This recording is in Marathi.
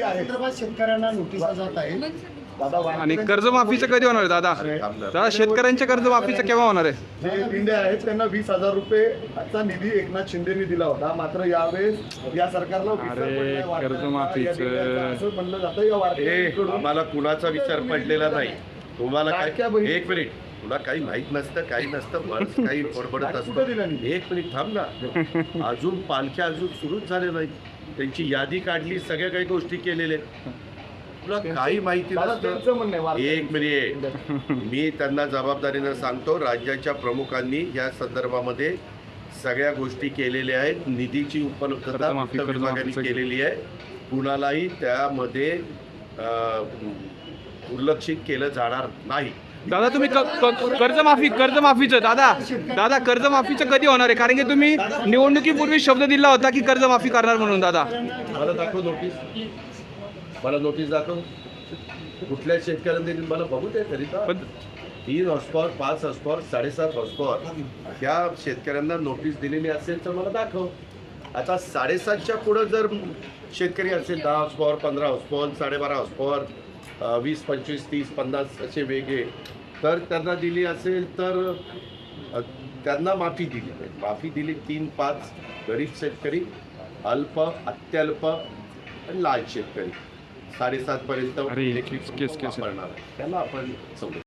हैदराबाद शेतकऱ्यांना नोटिसा जात आहे. आणि कर्जमाफीचं कधी होणार आहे दादा? दादा शेतकऱ्यांच्या कर्जमाफीचं केव्हा होणार आहे? जे दिंडे आहेत त्यांना 20,000 रुपयेचा निधी एकनाथ शिंदेनी दिला होता. मात्र यावेळेस या सरकारला विसर पडलाय वाटतं. कर्जमाफीचं. या दिंड्यांचं असं म्हणलं जातं या वारकऱ्यांकडून आम्हाला कुणाचा विचार पडलेला नाही. तुम्हाला लाडक्या काय बहिणी- एक मिनिट, तुला काही माहित नसतं, काही नसतं, बरंच काही बडबडत कुठं दिला असतं. निधी? एक मिनिट थांब ना, अजून पालख्या अजून सुरूच झाले नाही. त्यांची यादी काढली, सगळ्या काही गोष्टी केलेल्या आहेत. तुला काही माहिती दादा, नसतं. त्यांचं म्हणणं आहे वारकरी- एक मिनिट, मी त्यांना जबाबदारीनं सांगतो, राज्याच्या प्रमुखांनी या संदर्भामध्ये सगळ्या गोष्टी केलेल्या आहेत. निधीची उपलब्धता कर्जमाफी- वित्त विभागाने कर्जमाफीचं- केलेली आहे. कुणालाही त्यामध्ये दुर्लक्षित केलं जाणार नाही. दादा तुम्ही कर्जमाफीचं दादा कर्जमाफीचं कधी होणार आहे? कारण की तुम्ही निवडणुकीपूर्वी शब्द दिला होता की कर्जमाफी करणार म्हणून. दादा मला दाखव नोटीस, मला नोटीस दाखव. कुठल्या शेतकऱ्यांनी दिली मला बघू दे तरी. पण 3 हॉर्सपॉवर, 5 हॉर्सपॉवर, 7.5 हॉर्सपॉवर त्या शेतकऱ्यांना नोटीस दिलेली असेल तर मला दाखव. आता 7.5च्या पुढं जर शेतकरी असेल, 10 हॉर्सपॉवर, 15 हॉर्सपॉवर, 12.5 हॉर्सपॉवर, 20, 25, 30, 50 असे वेगळे तर त्यांना दिली असेल तर त्यांना माफी दिली पाहिजे. माफी दिली 3-5 गरीब शेतकरी, अल्प, अत्यल्प आणि लाल शेतकरी 7.5 पर्यंत अरे, देखील केस- वापरणार आहे. त्याला आपण सवलत